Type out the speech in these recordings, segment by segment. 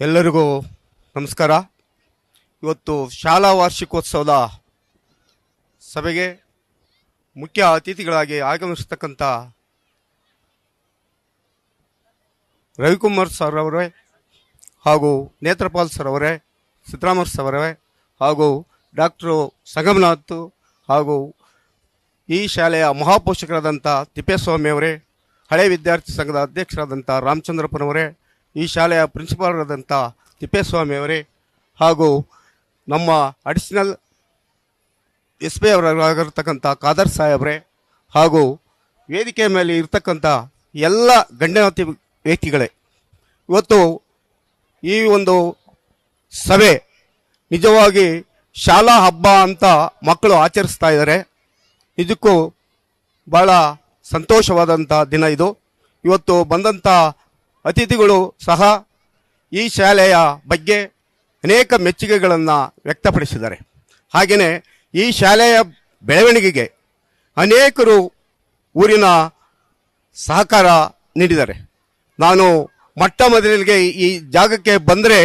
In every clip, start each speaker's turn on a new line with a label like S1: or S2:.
S1: ಎಲ್ಲರಿಗೂ ನಮಸ್ಕಾರ. ಇವತ್ತು ಶಾಲಾ ವಾರ್ಷಿಕೋತ್ಸವದ ಸಭೆಗೆ ಮುಖ್ಯ ಅತಿಥಿಗಳಾಗಿ ಆಗಮಿಸತಕ್ಕಂಥ ರವಿಕುಮಾರ್ ಸರ್ ಅವರೇ ಹಾಗೂ ನೇತ್ರಪಾಲ್ ಸರ್ ಅವರೇ, ಸಿದ್ದರಾಮಯ್ಯ ಸರ್ ಅವರೇ ಹಾಗೂ ಡಾಕ್ಟರ್ ಸಂಗಮನಾಥ್ ಹಾಗೂ ಈ ಶಾಲೆಯ ಮಹಾಪೋಷಕರಾದಂಥ ತಿಪ್ಪೇಸ್ವಾಮಿ ಅವರೇ, ಹಳೆ ವಿದ್ಯಾರ್ಥಿ ಸಂಘದ ಅಧ್ಯಕ್ಷರಾದಂಥ ರಾಮಚಂದ್ರಪ್ಪನವರೇ, ಈ ಶಾಲೆಯ ಪ್ರಿನ್ಸಿಪಾಲರಾದಂಥ ತಿಪ್ಪೇಸ್ವಾಮಿ ಅವರೇ ಹಾಗೂ ನಮ್ಮ ಅಡಿಷನಲ್ SB ಅವರಾಗಿರ್ತಕ್ಕಂಥ ಖಾದರ್ ಸಾಹೇಬ್ರೆ ಹಾಗೂ ವೇದಿಕೆ ಮೇಲೆ ಇರ್ತಕ್ಕಂಥ ಎಲ್ಲ ಗಣ್ಯಾತಿ ವ್ಯಕ್ತಿಗಳೇ, ಇವತ್ತು ಈ ಒಂದು ಸಭೆ ನಿಜವಾಗಿ ಶಾಲಾ ಹಬ್ಬ ಅಂತ ಮಕ್ಕಳು ಆಚರಿಸ್ತಾ ಇದ್ದಾರೆ. ಇದಕ್ಕೂ ಭಾಳ ಸಂತೋಷವಾದಂಥ ದಿನ ಇದು. ಇವತ್ತು ಬಂದಂಥ ಅತಿಥಿಗಳು ಸಹ ಈ ಶಾಲೆಯ ಬಗ್ಗೆ ಅನೇಕ ಮೆಚ್ಚುಗೆಗಳನ್ನು ವ್ಯಕ್ತಪಡಿಸಿದ್ದಾರೆ. ಹಾಗೆಯೇ ಈ ಶಾಲೆಯ ಬೆಳವಣಿಗೆಗೆ ಅನೇಕರು ಊರಿನ ಸಹಕಾರ ನೀಡಿದ್ದಾರೆ. ನಾನು ಮೊಟ್ಟ ಮೊದಲಿಗೆ ಈ ಜಾಗಕ್ಕೆ ಬಂದರೆ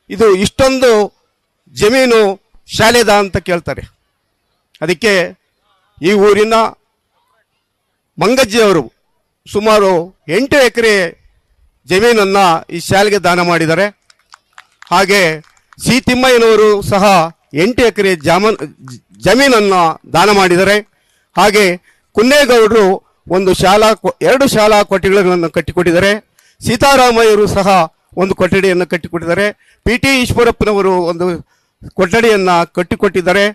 S1: ಇದು ಇಷ್ಟೊಂದು ಜಮೀನು ಶಾಲೆದ ಅಂತ ಕೇಳ್ತಾರೆ. ಅದಕ್ಕೆ ಈ ಊರಿನ ಮಂಗಜ್ಜಿಯವರು ಸುಮಾರು 8 ಎಕರೆ ಜಮೀನನ್ನು ಈ ಶಾಲೆಗೆ ದಾನ ಮಾಡಿದ್ದಾರೆ. ಹಾಗೆ ಸಿ ತಿಮ್ಮಯ್ಯನವರು ಸಹ 8 ಎಕರೆ ಜಮೀನನ್ನು ದಾನ ಮಾಡಿದ್ದಾರೆ. ಹಾಗೆ ಕುನ್ನೇಗೌಡರು 2 ಶಾಲಾ ಕೊಠಡಿಗಳನ್ನು ಕಟ್ಟಿಕೊಟ್ಟಿದ್ದಾರೆ. ಸೀತಾರಾಮಯ್ಯರು ಸಹ 1 ಕೊಠಡಿಯನ್ನು ಕಟ್ಟಿಕೊಟ್ಟಿದ್ದಾರೆ. PT ಈಶ್ವರಪ್ಪನವರು 1 ಕೊಠಡಿಯನ್ನು ಕಟ್ಟಿಕೊಟ್ಟಿದ್ದಾರೆ.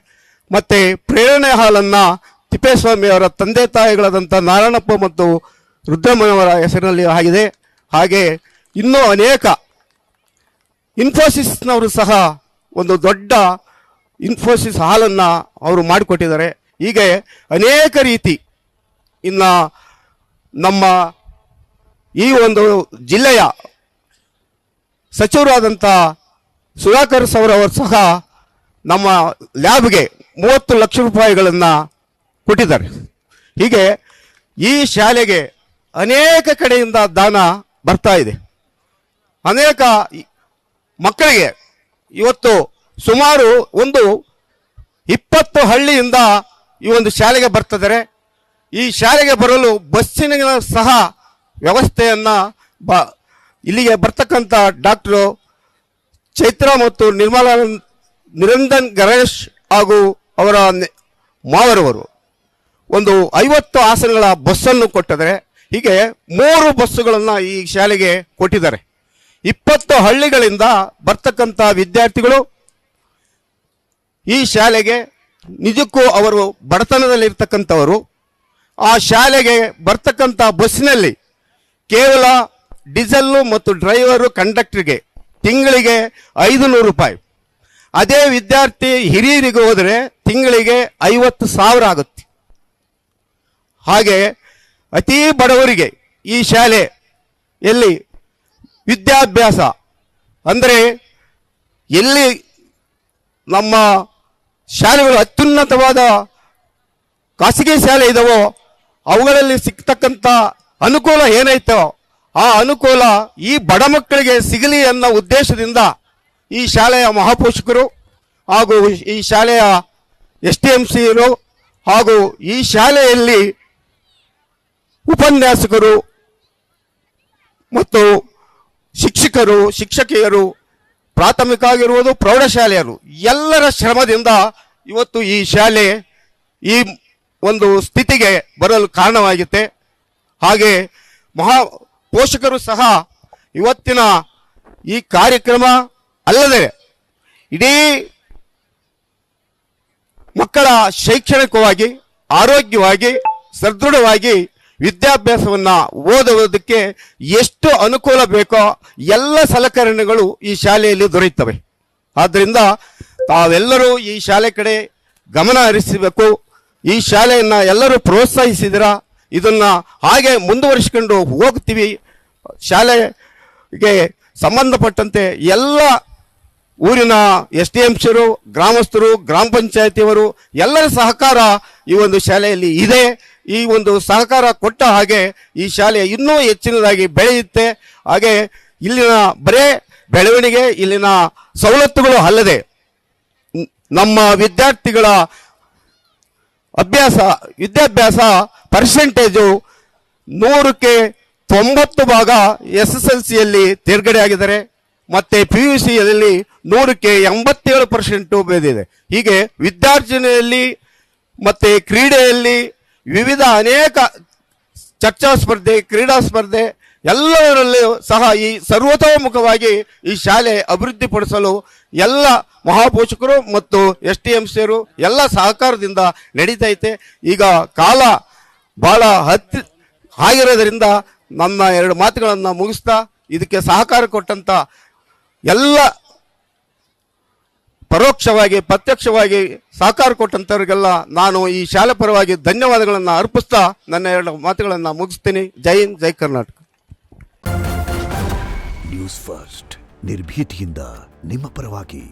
S1: ಮತ್ತು ಪ್ರೇರಣೆ ಹಾಲನ್ನು ತಿಪ್ಪೇಸ್ವಾಮಿ ಅವರ ತಂದೆ ತಾಯಿಗಳಾದಂಥ ನಾರಾಯಣಪ್ಪ ಮತ್ತು ರುದ್ರಮ್ಮನವರ ಹೆಸರಿನಲ್ಲಿ ಆಗಿದೆ. ಹಾಗೆ ಇನ್ನೂ ಅನೇಕ ಇನ್ಫೋಸಿಸ್ನವರು ಸಹ 1 ದೊಡ್ಡ ಇನ್ಫೋಸಿಸ್ ಹಾಲನ್ನು ಅವರು ಮಾಡಿಕೊಟ್ಟಿದ್ದಾರೆ. ಹೀಗೆ ಅನೇಕ ರೀತಿ ಇನ್ನು ನಮ್ಮ ಈ ಒಂದು ಜಿಲ್ಲೆಯ ಸಚಿವರಾದಂಥ ಸುಧಾಕರ್ ಸರ್ ಅವರು ಸಹ ನಮ್ಮ ಲ್ಯಾಬ್ಗೆ 30 ಲಕ್ಷ ರೂಪಾಯಿಗಳನ್ನು ಕೊಟ್ಟಿದ್ದಾರೆ. ಹೀಗೆ ಈ ಶಾಲೆಗೆ ಅನೇಕ ಕಡೆಯಿಂದ ದಾನ ಬರ್ತಾ ಇದೆ. ಅನೇಕ ಮಕ್ಕಳಿಗೆ ಇವತ್ತು ಸುಮಾರು 20 ಹಳ್ಳಿಯಿಂದ ಈ ಒಂದು ಶಾಲೆಗೆ ಬರ್ತಿದ್ದಾರೆ. ಈ ಶಾಲೆಗೆ ಬರಲು ಬಸ್ಸಿನ ಸಹ ವ್ಯವಸ್ಥೆಯನ್ನು ಇಲ್ಲಿಗೆ ಬರ್ತಕ್ಕಂಥ ಡಾಕ್ಟರ್ ಚೈತ್ರ ಮತ್ತು ನಿರಂಜನ್ ಗಣೇಶ್ ಹಾಗೂ ಅವರ ಮಾವರವರು 50 ಆಸನಗಳ ಬಸ್ಸನ್ನು ಕೊಟ್ಟಿದ್ದಾರೆ. ಹೀಗೆ 3 ಬಸ್ಸುಗಳನ್ನು ಈ ಶಾಲೆಗೆ ಕೊಟ್ಟಿದ್ದಾರೆ. 20 ಹಳ್ಳಿಗಳಿಂದ ಬರ್ತಕ್ಕಂಥ ವಿದ್ಯಾರ್ಥಿಗಳು ಈ ಶಾಲೆಗೆ ನಿಜಕ್ಕೂ ಅವರು ಬಡತನದಲ್ಲಿರ್ತಕ್ಕಂಥವರು. ಆ ಶಾಲೆಗೆ ಬರ್ತಕ್ಕಂಥ ಬಸ್ಸಿನಲ್ಲಿ ಕೇವಲ ಡೀಸೆಲ್ಲು ಮತ್ತು ಡ್ರೈವರು ಕಂಡಕ್ಟರ್ಗೆ ತಿಂಗಳಿಗೆ 500 ರೂಪಾಯಿ. ಅದೇ ವಿದ್ಯಾರ್ಥಿ ಹಿರಿಯರಿಗೆ ಹೋದರೆ ತಿಂಗಳಿಗೆ 50,000 ಆಗುತ್ತೆ. ಹಾಗೆ ಅತೀ ಬಡವರಿಗೆ ಈ ಶಾಲೆಯಲ್ಲಿ ವಿದ್ಯಾಭ್ಯಾಸ ಅಂದರೆ ಎಲ್ಲಿ ನಮ್ಮ ಶಾಲೆಗಳು ಅತ್ಯುನ್ನತವಾದ ಖಾಸಗಿ ಶಾಲೆ ಇದಾವೋ ಅವುಗಳಲ್ಲಿ ಸಿಗ್ತಕ್ಕಂಥ ಅನುಕೂಲ ಏನೈತೋ ಆ ಅನುಕೂಲ ಈ ಬಡ ಮಕ್ಕಳಿಗೆ ಸಿಗಲಿ ಅನ್ನೋ ಉದ್ದೇಶದಿಂದ ಈ ಶಾಲೆಯ ಮಹಾಪೋಷಕರು ಹಾಗೂ ಈ ಶಾಲೆಯ STMCರು ಹಾಗೂ ಈ ಶಾಲೆಯಲ್ಲಿ ಉಪನ್ಯಾಸಕರು ಮತ್ತು ಶಿಕ್ಷಕರು, ಶಿಕ್ಷಕಿಯರು, ಪ್ರಾಥಮಿಕ ಆಗಿರುವುದು ಪ್ರೌಢಶಾಲೆಯರು ಎಲ್ಲರ ಶ್ರಮದಿಂದ ಇವತ್ತು ಈ ಶಾಲೆ ಈ ಒಂದು ಸ್ಥಿತಿಗೆ ಬರಲು ಕಾರಣವಾಗಿದೆ. ಹಾಗೆ ಪೋಷಕರು ಸಹ ಇವತ್ತಿನ ಈ ಕಾರ್ಯಕ್ರಮ ಅಲ್ಲದೆ ಇಡೀ ಮಕ್ಕಳ ಶೈಕ್ಷಣಿಕವಾಗಿ, ಆರೋಗ್ಯವಾಗಿ, ಸದೃಢವಾಗಿ ವಿದ್ಯಾಭ್ಯಾಸವನ್ನು ಓದುವುದಕ್ಕೆ ಎಷ್ಟು ಅನುಕೂಲ ಬೇಕೋ ಎಲ್ಲ ಸಲಕರಣೆಗಳು ಈ ಶಾಲೆಯಲ್ಲಿ ದೊರೆಯುತ್ತವೆ. ಆದ್ದರಿಂದ ತಾವೆಲ್ಲರೂ ಈ ಶಾಲೆ ಕಡೆ ಗಮನ ಹರಿಸಬೇಕು. ಈ ಶಾಲೆಯನ್ನು ಎಲ್ಲರೂ ಪ್ರೋತ್ಸಾಹಿಸಿದಿರ, ಇದನ್ನು ಹಾಗೆ ಮುಂದುವರಿಸಿಕೊಂಡು ಹೋಗ್ತೀವಿ. ಶಾಲೆಗೆ ಸಂಬಂಧಪಟ್ಟಂತೆ ಎಲ್ಲ ಊರಿನ STMCರು, ಗ್ರಾಮಸ್ಥರು, ಗ್ರಾಮ ಪಂಚಾಯತಿಯವರು ಎಲ್ಲರ ಸಹಕಾರ ಈ ಒಂದು ಶಾಲೆಯಲ್ಲಿ ಇದೆ. ಈ ಒಂದು ಸಹಕಾರ ಕೊಟ್ಟ ಹಾಗೆ ಈ ಶಾಲೆ ಇನ್ನೂ ಹೆಚ್ಚಿನದಾಗಿ ಬೆಳೆಯುತ್ತೆ. ಹಾಗೆ ಇಲ್ಲಿನ ಬರೇ ಬೆಳವಣಿಗೆ, ಇಲ್ಲಿನ ಸವಲತ್ತುಗಳು ಅಲ್ಲದೆ ನಮ್ಮ ವಿದ್ಯಾರ್ಥಿಗಳ ವಿದ್ಯಾಭ್ಯಾಸ ಪರ್ಸೆಂಟೇಜು 100ಕ್ಕೆ 90 ಭಾಗ SSLCಯಲ್ಲಿ ತೇರ್ಗಡೆ ಆಗಿದ್ದಾರೆ. ಮತ್ತೆ PUCಯಲ್ಲಿ 100ಕ್ಕೆ 87% ಬೆಳೆದಿದೆ. ಹೀಗೆ ವಿದ್ಯಾರ್ಜನೆಯಲ್ಲಿ ಮತ್ತೆ ಕ್ರೀಡೆಯಲ್ಲಿ ವಿವಿಧ ಅನೇಕ ಚರ್ಚಾ ಸ್ಪರ್ಧೆ, ಕ್ರೀಡಾ ಸ್ಪರ್ಧೆ ಎಲ್ಲದರಲ್ಲೂ ಸಹ ಈ ಸರ್ವತೋಮುಖವಾಗಿ ಈ ಶಾಲೆ ಅಭಿವೃದ್ಧಿಪಡಿಸಲು ಎಲ್ಲ ಮಹಾಪೋಷಕರು ಮತ್ತು STMCರು ಎಲ್ಲ ಸಹಕಾರದಿಂದ ನಡೀತಾ ಐತೆ. ಈಗ ಕಾಲ ಬಹಳ ಆಗಿರೋದ್ರಿಂದ ನನ್ನ 2 ಮಾತುಗಳನ್ನು ಮುಗಿಸ್ತಾ ಇದಕ್ಕೆ ಸಹಕಾರ ಕೊಟ್ಟಂತ ಎಲ್ಲ ಪರೋಕ್ಷವಾಗಿ ಪ್ರತ್ಯಕ್ಷವಾಗಿ ಸಹಕಾರ ಕೊಟ್ಟಂಥವ್ರಿಗೆಲ್ಲ ನಾನು ಈ ಶಾಲೆ ಪರವಾಗಿ ಧನ್ಯವಾದಗಳನ್ನು ಅರ್ಪಿಸ್ತಾ ನನ್ನ 2 ಮಾತುಗಳನ್ನು ಮುಗಿಸ್ತೀನಿ. ಜೈ ಹಿಂದ್, ಜೈ ಕರ್ನಾಟಕ.
S2: ನ್ಯೂಸ್ ಫಸ್ಟ್ ನಿರ್ಭೀತಿಯಿಂದ ನಿಮ್ಮ ಪರವಾಗಿ.